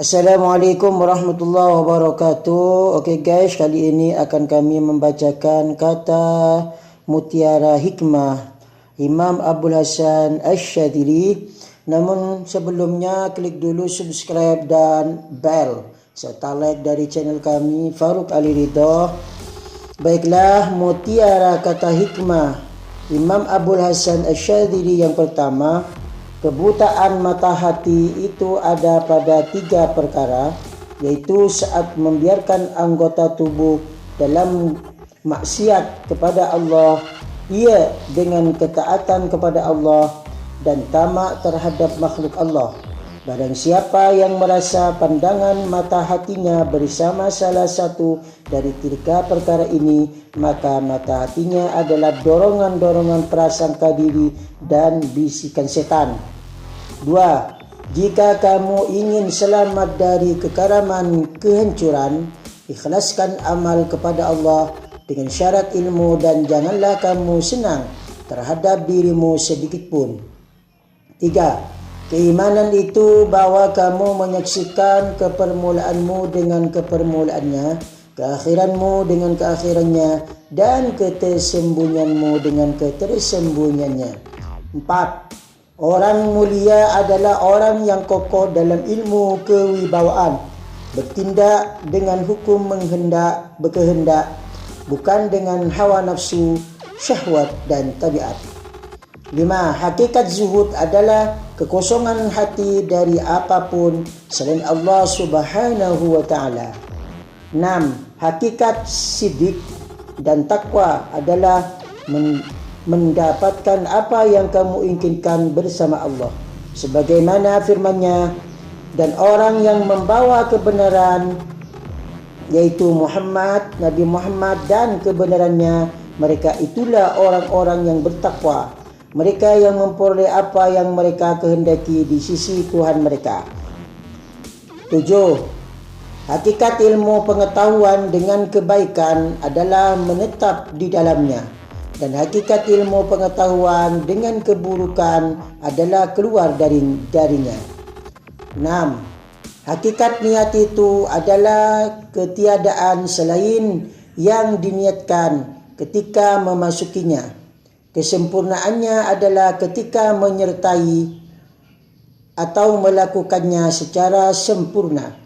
Assalamualaikum warahmatullahi wabarakatuh. Okey guys, kali ini akan kami membacakan kata Mutiara Hikmah Imam Abdul Hasan Asy-Syadzili. Namun sebelumnya klik dulu subscribe dan bell serta like dari channel kami Farouk Ali Ridha. Baiklah, mutiara kata hikmah Imam Abdul Hasan Asy-Syadzili yang pertama. Kebutaan mata hati itu ada pada 3 perkara, yaitu saat membiarkan anggota tubuh dalam maksiat kepada Allah, ia dengan ketaatan kepada Allah dan tamak terhadap makhluk Allah. Barang siapa yang merasa pandangan mata hatinya bersama salah satu dari 3 perkara ini, maka mata hatinya adalah dorongan-dorongan prasangka diri dan bisikan setan. 2. Jika kamu ingin selamat dari kekeraman kehancuran, ikhlaskan amal kepada Allah dengan syarat ilmu dan janganlah kamu senang terhadap dirimu sedikit pun. 3. Keimanan itu bahwa kamu menyaksikan kepermulaanmu dengan kepermulaannya, keakhiranmu dengan keakhirannya, dan ketersembunyianmu dengan ketersembunyiannya. 4. Orang mulia adalah orang yang kokoh dalam ilmu kewibawaan, bertindak dengan hukum berkehendak, bukan dengan hawa nafsu, syahwat dan tabiat. 5. Hakikat zuhud adalah kekosongan hati dari apapun selain Allah Subhanahu wa taala. 6. Hakikat siddiq dan takwa adalah mendapatkan apa yang kamu inginkan bersama Allah, sebagaimana firman-Nya, dan orang yang membawa kebenaran yaitu Nabi Muhammad dan kebenarannya, mereka itulah orang-orang yang bertakwa, mereka yang memperoleh apa yang mereka kehendaki di sisi Tuhan mereka. 7. Hakikat ilmu pengetahuan dengan kebaikan adalah menetap di dalamnya, dan hakikat ilmu pengetahuan dengan keburukan adalah keluar darinya. 6. Hakikat niat itu adalah ketiadaan selain yang diniatkan ketika memasukinya. Kesempurnaannya adalah ketika menyertai atau melakukannya secara sempurna.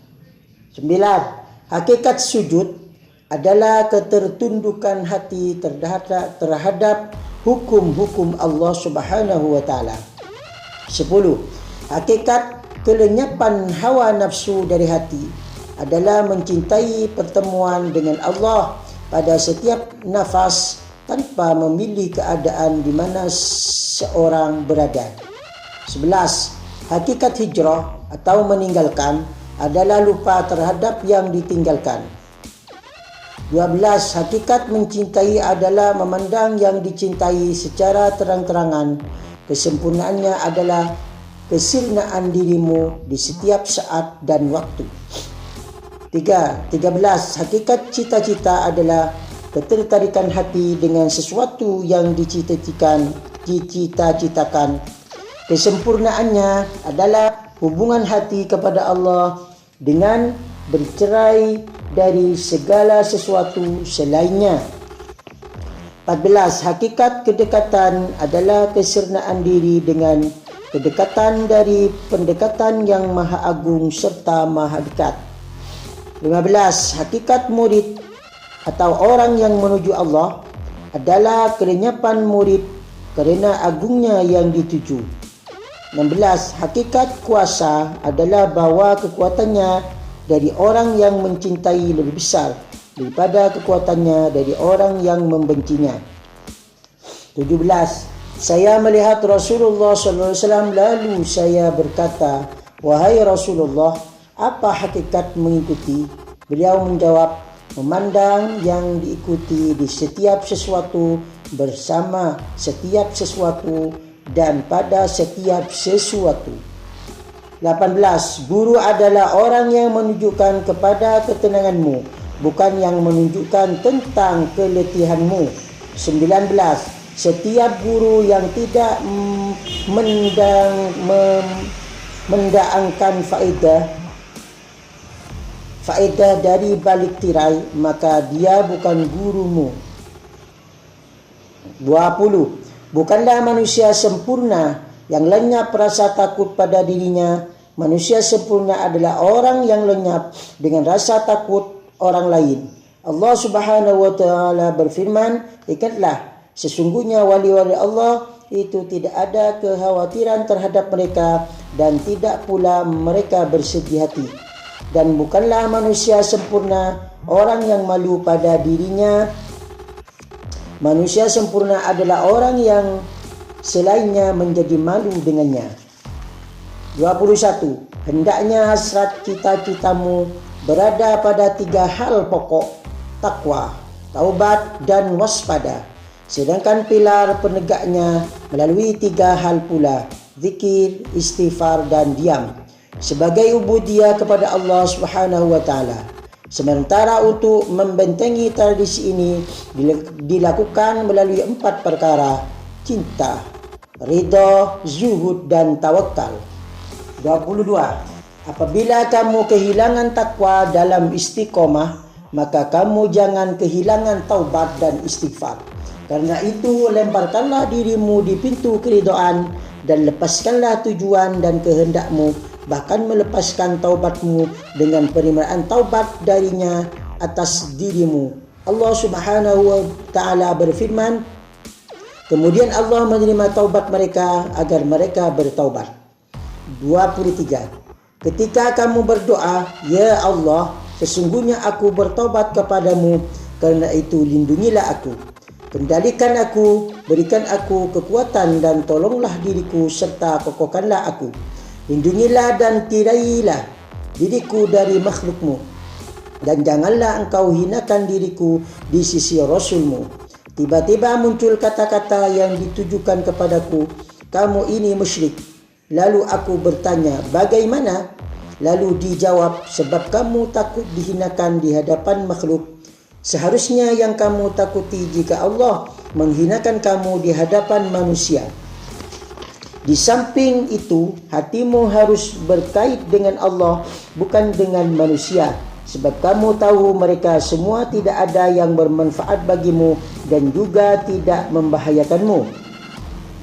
9. Hakikat sujud adalah ketertundukan hati terhadap hukum-hukum Allah Subhanahu wa taala. 10. Hakikat kelenyapan hawa nafsu dari hati adalah mencintai pertemuan dengan Allah pada setiap nafas tanpa memilih keadaan di mana seorang berada. 11. Hakikat hijrah atau meninggalkan adalah lupa terhadap yang ditinggalkan. 12. Hakikat mencintai adalah memandang yang dicintai secara terang-terangan. Kesempurnaannya adalah kesirnaan dirimu di setiap saat dan waktu. 13. Hakikat cita-cita adalah ketertarikan hati dengan sesuatu yang dicita-citakan. Kesempurnaannya adalah hubungan hati kepada Allah dengan bercerai dari segala sesuatu selainnya. 14. Hakikat kedekatan adalah kesernaan diri dengan kedekatan dari pendekatan yang maha agung serta maha dekat. 15. Hakikat murid atau orang yang menuju Allah adalah kelenyapan murid kerana agungnya yang dituju. 16. Hakikat kuasa adalah bahawa kekuatannya dari orang yang mencintai lebih besar daripada kekuatannya dari orang yang membencinya. 17. Saya melihat Rasulullah SAW lalu saya berkata, "Wahai Rasulullah, apa hakikat mengikuti?" Beliau menjawab, "Memandang yang diikuti di setiap sesuatu, bersama setiap sesuatu, dan pada setiap sesuatu." 18. Guru adalah orang yang menunjukkan kepada ketenanganmu, bukan yang menunjukkan tentang keletihanmu. 19. Setiap guru yang tidak mendaangkan faedah faedah dari balik tirai, maka dia bukan gurumu. 20. Bukanlah manusia sempurna yang lenyap rasa takut pada dirinya. Manusia sempurna adalah orang yang lenyap dengan rasa takut orang lain. Allah Subhanahu wa taala berfirman, "Ingatlah, sesungguhnya wali-wali Allah itu tidak ada kekhawatiran terhadap mereka dan tidak pula mereka bersedih hati. Dan bukanlah manusia sempurna orang yang malu pada dirinya. Manusia sempurna adalah orang yang selainnya menjadi malu dengannya." 21. Hendaknya hasrat cita-citamu berada pada 3 hal pokok: takwa, taubat, dan waspada. Sedangkan pilar penegaknya melalui 3 hal pula: zikir, istighfar, dan diam, sebagai ubudiyah kepada Allah Subhanahu wa taala. Sementara untuk membentengi tradisi ini dilakukan melalui 4 perkara: cinta, ridha, zuhud, dan tawakal. 22. Apabila kamu kehilangan takwa dalam istiqomah, maka kamu jangan kehilangan taubat dan istighfar. Karena itu, lemparkanlah dirimu di pintu keridhaan dan lepaskanlah tujuan dan kehendakmu, bahkan melepaskan taubatmu dengan penerimaan taubat darinya atas dirimu. Allah Subhanahu wa taala berfirman, kemudian Allah menerima taubat mereka agar mereka bertaubat. 23. Ketika kamu berdoa, "Ya Allah, sesungguhnya aku bertaubat kepadamu, karena itu lindungilah aku. Kendalikan aku, berikan aku kekuatan dan tolonglah diriku serta kokohkanlah aku. Lindungilah dan tirailah diriku dari makhlukmu, dan janganlah engkau hinakan diriku di sisi Rasulmu." Tiba-tiba muncul kata-kata yang ditujukan kepadaku, "Kamu ini musyrik." Lalu aku bertanya, "Bagaimana?" Lalu dijawab, "Sebab kamu takut dihinakan di hadapan makhluk. Seharusnya yang kamu takuti jika Allah menghinakan kamu di hadapan manusia." Di samping itu, hatimu harus berkait dengan Allah, bukan dengan manusia. Sebab kamu tahu mereka semua tidak ada yang bermanfaat bagimu dan juga tidak membahayakanmu.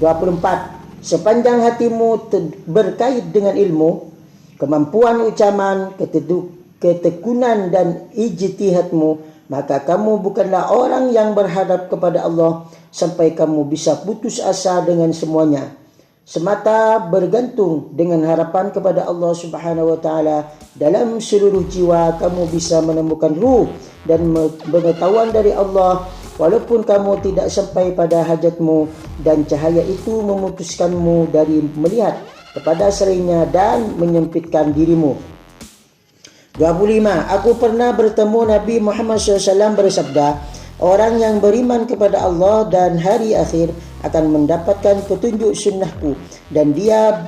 24. Sepanjang hatimu berkait dengan ilmu, kemampuan ucapan, ketekunan dan ijtihadmu, maka kamu bukanlah orang yang berhadap kepada Allah sampai kamu bisa putus asa dengan semuanya. Semata bergantung dengan harapan kepada Allah Subhanahu wa taala, dalam seluruh jiwa kamu bisa menemukan ruh dan pengetahuan dari Allah, walaupun kamu tidak sampai pada hajatmu, dan cahaya itu memutuskanmu dari melihat kepada selainnya dan menyempitkan dirimu. 25. Aku pernah bertemu Nabi Muhammad SAW bersabda, "Orang yang beriman kepada Allah dan hari akhir akan mendapatkan petunjuk sunnahku, dan dia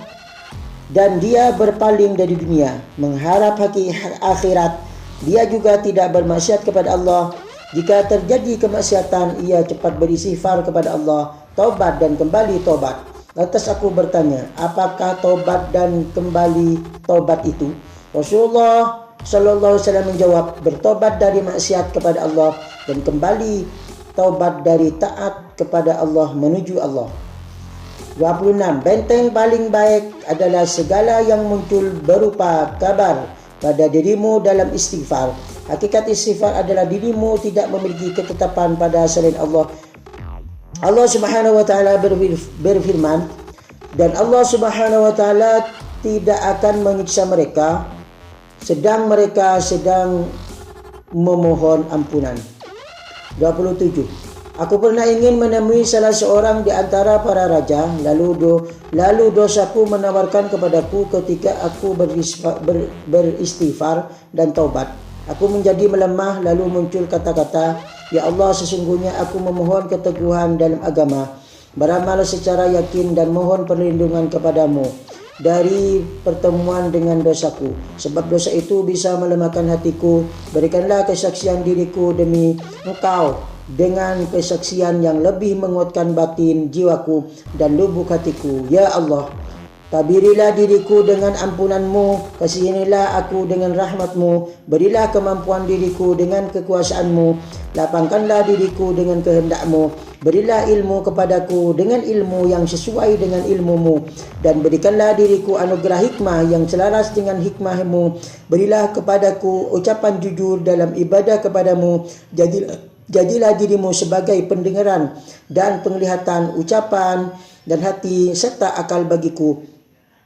berpaling dari dunia mengharap akhirat. Dia juga tidak bermaksiat kepada Allah. Jika terjadi kemaksiatan, ia cepat beristighfar kepada Allah, taubat dan kembali taubat." Lantas aku bertanya, apakah taubat dan kembali taubat itu? Rasulullah Sallallahu Alaihi Wasallam menjawab, bertobat dari maksiat kepada Allah dan kembali taubat dari taat kepada Allah menuju Allah. 26. Benteng paling baik adalah segala yang muncul berupa kabar pada dirimu dalam istighfar. Hakikat istighfar adalah dirimu tidak memiliki ketetapan pada selain Allah. Allah Subhanahu wa taala berfirman, dan Allah Subhanahu wa taala tidak akan menyiksa mereka sedang mereka sedang memohon ampunan. 27. Aku pernah ingin menemui salah seorang di antara para raja, lalu dosaku menawarkan kepadaku ketika aku beristighfar dan taubat. Aku menjadi melemah, lalu muncul kata-kata, "Ya Allah, sesungguhnya aku memohon keteguhan dalam agama, beramal secara yakin dan mohon perlindungan kepadamu dari pertemuan dengan dosaku. Sebab dosa itu bisa melemahkan hatiku. Berikanlah kesaksian diriku demi Engkau dengan kesaksian yang lebih menguatkan batin jiwaku dan lubuk hatiku. Ya Allah, Tabirilah diriku dengan ampunanmu, kasihanilah aku dengan rahmatmu, berilah kemampuan diriku dengan kekuasaanmu, lapangkanlah diriku dengan kehendakmu, berilah ilmu kepadaku dengan ilmu yang sesuai dengan ilmumu, dan berikanlah diriku anugerah hikmah yang selaras dengan hikmahmu, berilah kepadaku ucapan jujur dalam ibadah kepadamu, jadilah dirimu sebagai pendengaran dan penglihatan, ucapan dan hati serta akal bagiku,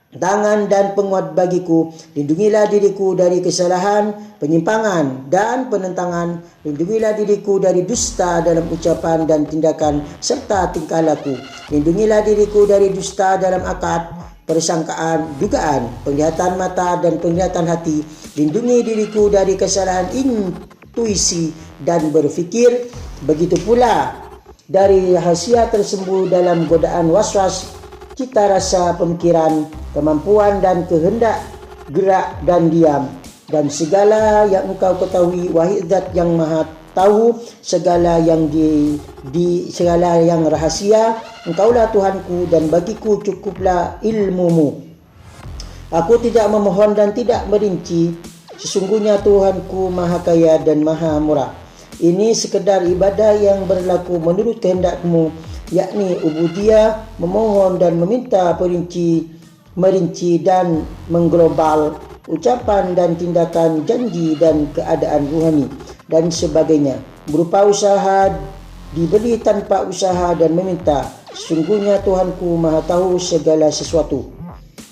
tangan dan penguat bagiku. Lindungilah diriku dari kesalahan, penyimpangan dan penentangan. Lindungilah diriku dari dusta dalam ucapan dan tindakan serta tingkah laku. Lindungilah diriku dari dusta dalam akad, persangkaan, dugaan, penglihatan mata dan penglihatan hati. Lindungi diriku dari kesalahan intuisi dan berfikir. Begitu pula dari rahasia tersembunyi dalam godaan waswas, cita rasa pemikiran, kemampuan dan kehendak, gerak dan diam, dan segala yang engkau ketahui, wahai Zat yang Maha Tahu segala yang segala yang rahasia. Engkaulah Tuhanku dan bagiku cukuplah ilmumu. Aku tidak memohon dan tidak merinci. Sesungguhnya Tuhanku Maha Kaya dan Maha Murah. Ini sekedar ibadah yang berlaku menurut kehendakmu, yakni ubudiyah, memohon dan meminta merinci dan mengglobal, ucapan dan tindakan, janji dan keadaan ruhani dan sebagainya, berupa usaha, diberi tanpa usaha dan meminta. Sesungguhnya Tuhanku Maha Tahu segala sesuatu.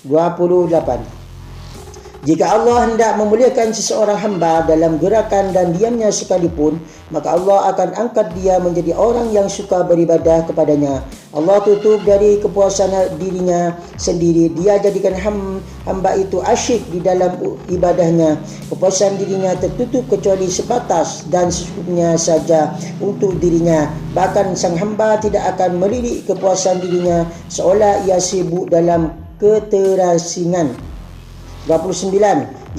28. Jika Allah hendak memuliakan seseorang hamba dalam gerakan dan diamnya sekalipun, maka Allah akan angkat dia menjadi orang yang suka beribadah kepadanya. Allah tutup dari kepuasan dirinya sendiri. Dia jadikan hamba itu asyik di dalam ibadahnya. Kepuasan dirinya tertutup kecuali sebatas dan secukupnya saja untuk dirinya. Bahkan sang hamba tidak akan melirik kepuasan dirinya seolah ia sibuk dalam keterasingan. 29.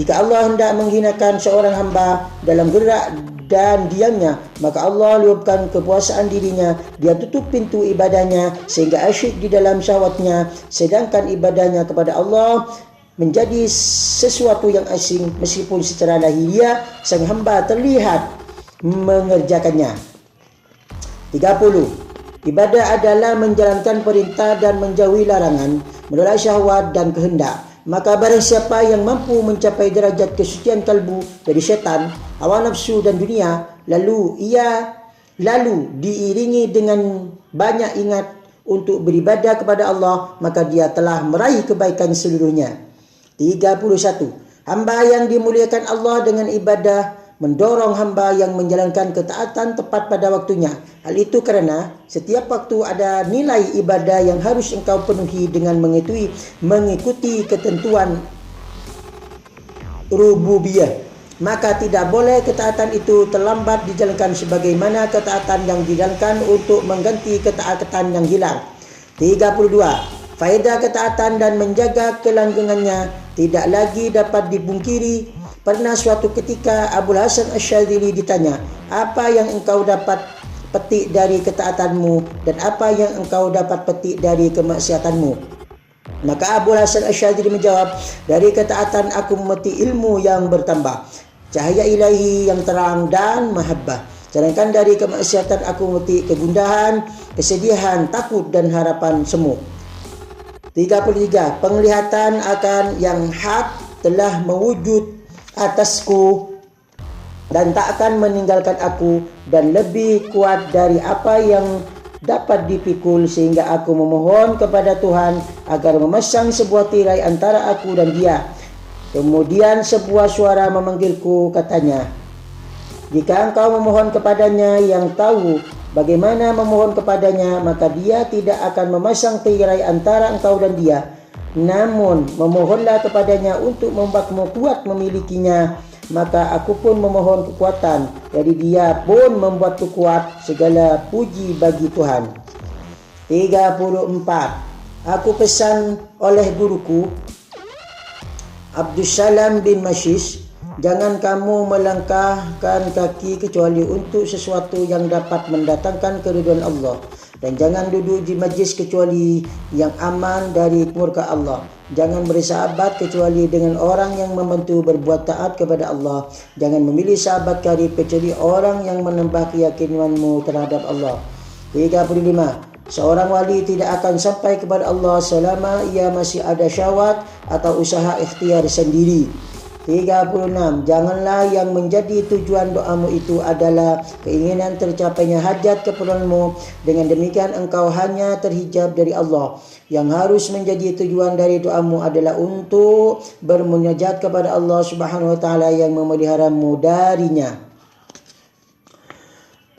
Jika Allah hendak menghinakan seorang hamba dalam gerak dan diamnya, maka Allah luapkan kepuasaan dirinya. Dia tutup pintu ibadahnya sehingga asyik di dalam syahwatnya, sedangkan ibadahnya kepada Allah menjadi sesuatu yang asing, meskipun secara lahiriah sang hamba terlihat mengerjakannya. 30. Ibadah adalah menjalankan perintah dan menjauhi larangan, menolak syahwat dan kehendak. Maka barang siapa yang mampu mencapai derajat kesucian kalbu dari syaitan, hawa nafsu dan dunia, lalu diiringi dengan banyak ingat untuk beribadah kepada Allah, maka dia telah meraih kebaikan seluruhnya. 31. Hamba yang dimuliakan Allah dengan ibadah mendorong hamba yang menjalankan ketaatan tepat pada waktunya. Hal itu kerana setiap waktu ada nilai ibadah yang harus engkau penuhi dengan mengikuti ketentuan rububiyah. Maka tidak boleh ketaatan itu terlambat dijalankan sebagaimana ketaatan yang dijalankan untuk mengganti ketaatan yang hilang. 32. Faedah ketaatan dan menjaga kelanggengannya tidak lagi dapat dipungkiri. Pernah suatu ketika Abul Hasan Asyadzili ditanya, apa yang engkau dapat petik dari ketaatanmu dan apa yang engkau dapat petik dari kemaksiatanmu? Maka Abul Hasan Asyadzili menjawab, dari ketaatan aku memetik ilmu yang bertambah, cahaya ilahi yang terang dan mahabbah. Sedangkan dari kemaksiatan aku memetik kegundahan, kesedihan, takut dan harapan semu. 33. Penglihatan akan yang hak telah mewujud atasku dan tak akan meninggalkan aku, dan lebih kuat dari apa yang dapat dipikul, sehingga aku memohon kepada Tuhan agar memasang sebuah tirai antara aku dan dia. Kemudian sebuah suara memanggilku, katanya, jika engkau memohon kepadanya yang tahu bagaimana memohon kepadanya, maka dia tidak akan memasang tirai antara engkau dan dia. Namun memohonlah kepadanya untuk membuatmu kuat memilikinya, maka aku pun memohon kekuatan, jadi dia pun membuatku kuat. Segala puji bagi Tuhan. 34. Aku pesan oleh guruku Abdus Salam bin Mashis, jangan kamu melangkahkan kaki kecuali untuk sesuatu yang dapat mendatangkan keridhaan Allah. Dan jangan duduk di majlis kecuali yang aman dari murka Allah. Jangan bersahabat kecuali dengan orang yang membantu berbuat taat kepada Allah. Jangan memilih sahabat karib kecuali orang yang menambah keyakinanmu terhadap Allah. 35. Seorang wali tidak akan sampai kepada Allah selama ia masih ada syahwat atau usaha ikhtiar sendiri. 36. Janganlah yang menjadi tujuan doamu itu adalah keinginan tercapainya hajat keperluanmu. Dengan demikian engkau hanya terhijab dari Allah. Yang harus menjadi tujuan dari doamu adalah untuk bermunajat kepada Allah Subhanahu wa taala yang memeliharamu darinya.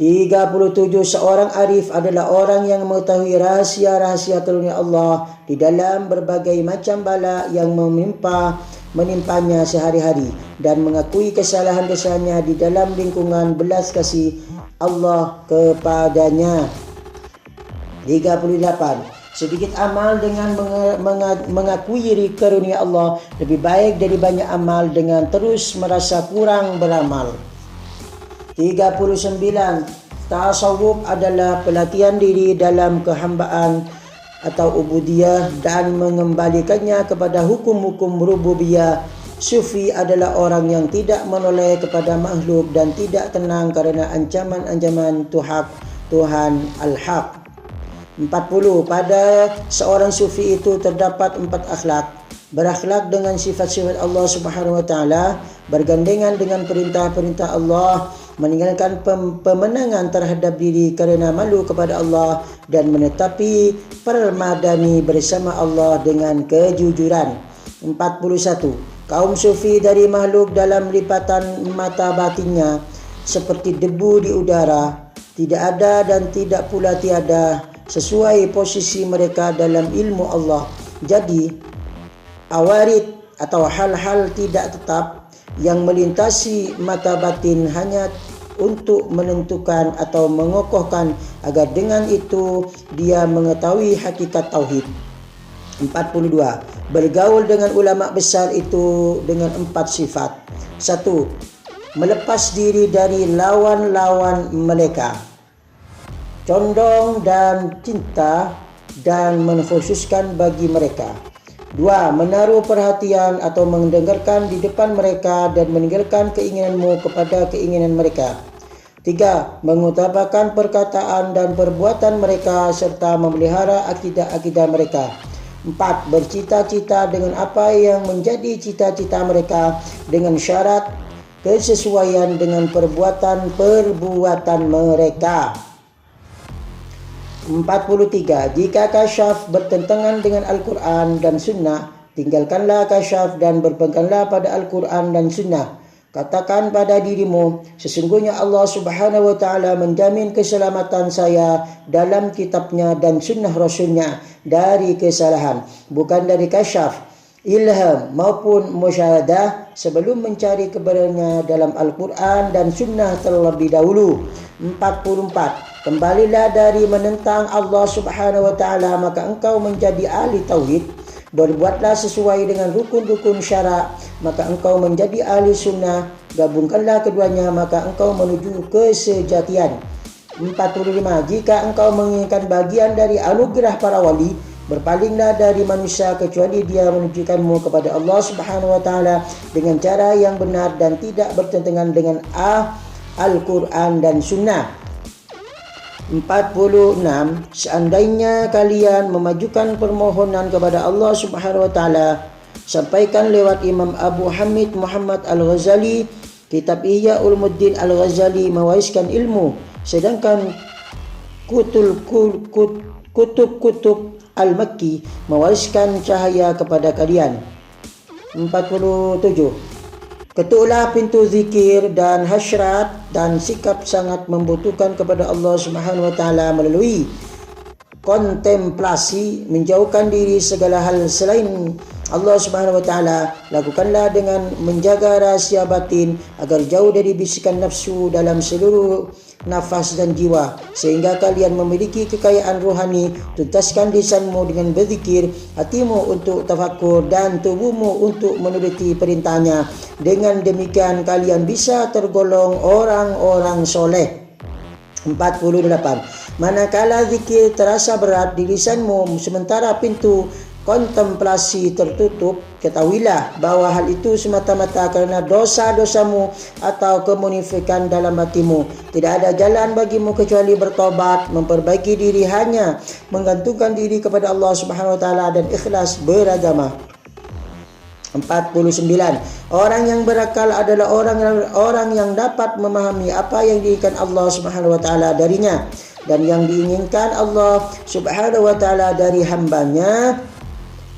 37. Seorang arif adalah orang yang mengetahui rahasia-rahasia karunia Allah di dalam berbagai macam bala yang menimpanya sehari-hari dan mengakui kesalahan-kesalahannya di dalam lingkungan belas kasih Allah kepadanya. 38. Sedikit amal dengan mengakui karunia Allah lebih baik dari banyak amal dengan terus merasa kurang beramal. 39. Tasawuf adalah pelatihan diri dalam kehambaan atau ubudiyah dan mengembalikannya kepada hukum-hukum rububiyah. Sufi adalah orang yang tidak menoleh kepada makhluk dan tidak tenang karena ancaman-ancaman Tuhan Al-Haq. 40. Pada seorang sufi itu terdapat 4 akhlak. Berakhlak dengan sifat-sifat Allah Subhanahu wa taala, bergandengan dengan perintah-perintah Allah, meninggalkan pemenangan terhadap diri kerana malu kepada Allah, dan menetapi permadani bersama Allah dengan kejujuran. 41. Kaum sufi dari makhluk dalam lipatan mata batinnya seperti debu di udara, tidak ada dan tidak pula tiada, sesuai posisi mereka dalam ilmu Allah. Jadi awarid atau hal-hal tidak tetap yang melintasi mata batin hanya untuk menentukan atau mengokohkan agar dengan itu dia mengetahui hakikat tauhid. 42. Bergaul dengan ulama besar itu dengan 4 sifat. 1. Melepas diri dari lawan-lawan mereka, condong dan cinta dan mengkhususkan bagi mereka. 2. Menaruh perhatian atau mendengarkan di depan mereka dan meninggalkan keinginanmu kepada keinginan mereka. 3. Mengutamakan perkataan dan perbuatan mereka serta memelihara akidah-akidah mereka. 4. Bercita-cita dengan apa yang menjadi cita-cita mereka dengan syarat kesesuaian dengan perbuatan mereka. 43. Jika kasyaf bertentangan dengan Al-Quran dan Sunnah, tinggalkanlah kasyaf dan berpeganglah pada Al-Quran dan Sunnah. Katakan pada dirimu, sesungguhnya Allah Subhanahu wa taala menjamin keselamatan saya dalam kitabnya dan sunnah Rasulnya dari kesalahan, bukan dari kasyaf, ilham maupun musyahadah sebelum mencari kebenarannya dalam Al-Quran dan Sunnah terlebih dahulu. 44. Kembalilah dari menentang Allah Subhanahu wa taala, maka engkau menjadi ahli tauhid. Berbuatlah sesuai dengan rukun-rukun syarak, maka engkau menjadi ahli sunnah. Gabungkanlah keduanya, maka engkau menuju kesejatian. 45. Jika engkau menginginkan bagian dari anugerah para wali, berpalinglah dari manusia kecuali dia menunjukkanmu kepada Allah Subhanahu wa taala dengan cara yang benar dan tidak bertentangan dengan Al-Quran dan Sunnah. 46. Seandainya kalian memajukan permohonan kepada Allah Subhanahu wa taala, sampaikan lewat Imam Abu Hamid Muhammad Al-Ghazali. Kitab Ihya Ulumuddin Al-Ghazali mewariskan ilmu, sedangkan kutub Al-Makki mewariskan cahaya kepada kalian. 47. Ketuklah pintu zikir dan hasyrat dan sikap sangat membutuhkan kepada Allah Subhanahu wa taala melalui kontemplasi, menjauhkan diri segala hal selain Allah Subhanahu wa taala. Lakukanlah dengan menjaga rahasia batin agar jauh dari bisikan nafsu dalam seluruh nafas dan jiwa, sehingga kalian memiliki kekayaan rohani. Tuntaskan lisanmu dengan berzikir, hatimu untuk tafakur dan tubuhmu untuk menuruti perintahnya. Dengan demikian kalian bisa tergolong orang-orang soleh. 48. Manakala zikir terasa berat di lisanmu sementara pintu kontemplasi tertutup, ketahuilah bahwa hal itu semata-mata kerana dosa-dosamu atau kemunafikan dalam hatimu. Tidak ada jalan bagimu kecuali bertobat, memperbaiki diri, hanya menggantungkan diri kepada Allah Subhanahu wa taala dan ikhlas beragama. 49. Orang yang berakal adalah orang yang dapat memahami apa yang diinginkan Allah Subhanahu wa taala darinya dan yang diinginkan Allah Subhanahu wa taala dari hambanya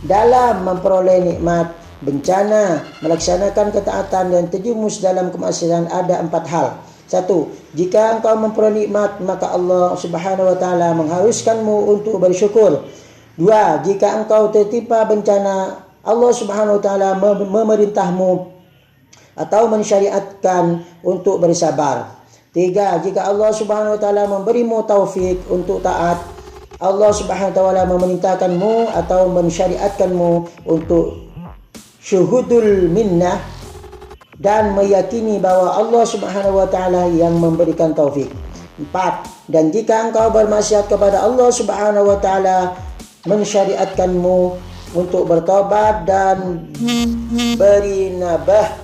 dalam memperoleh nikmat, bencana, melaksanakan ketaatan dan terjumus dalam kemaksiatan. Ada 4 hal. 1. Jika engkau memperoleh nikmat, maka Allah Subhanahu wa taala mengharuskanmu untuk bersyukur. 2. Jika engkau tertimpa bencana, Allah Subhanahu wa taala memerintahmu atau mensyariatkan untuk bersabar. 3. Jika Allah Subhanahu wa taala memberimu taufik untuk taat, Allah Subhanahu wa taala memerintahkanmu atau mensyariatkanmu untuk syuhudul minnah dan meyakini bahwa Allah Subhanahu wa taala yang memberikan taufik. 4. Dan jika engkau bermaksiat kepada Allah Subhanahu wa taala, mensyariatkanmu untuk bertobat dan berinabah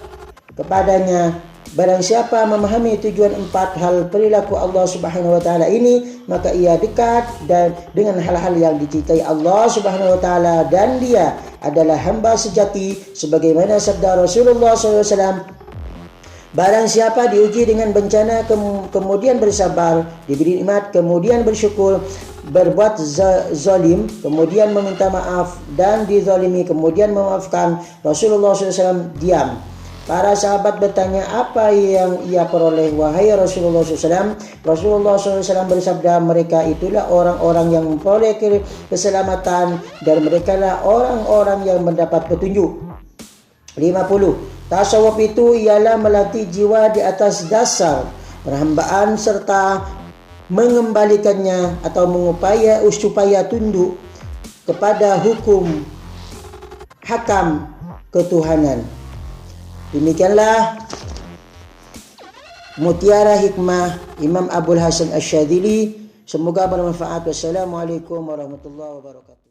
kepadanya. Barang siapa memahami tujuan 4 hal perilaku Allah Subhanahu wa taala ini, maka ia dekat dan dengan hal-hal yang dicintai Allah Subhanahu wa taala dan dia adalah hamba sejati sebagaimana sabda Rasulullah SAW. Barang siapa diuji dengan bencana kemudian bersabar, diberi nikmat kemudian bersyukur, berbuat zalim kemudian meminta maaf dan dizalimi kemudian memaafkan, Rasulullah SAW diam. Para sahabat bertanya, apa yang ia peroleh wahai Rasulullah SAW? Rasulullah SAW bersabda, mereka itulah orang-orang yang memperoleh keselamatan dan mereka lah orang-orang yang mendapat petunjuk. 50. Tasawuf itu ialah melatih jiwa di atas dasar perhambaan serta mengembalikannya atau supaya tunduk kepada hukum hakam ketuhanan. Demikianlah Mutiara Hikmah Imam Abul Hasan Asyadzili. Semoga bermanfaat. Wassalamualaikum warahmatullahi wabarakatuh.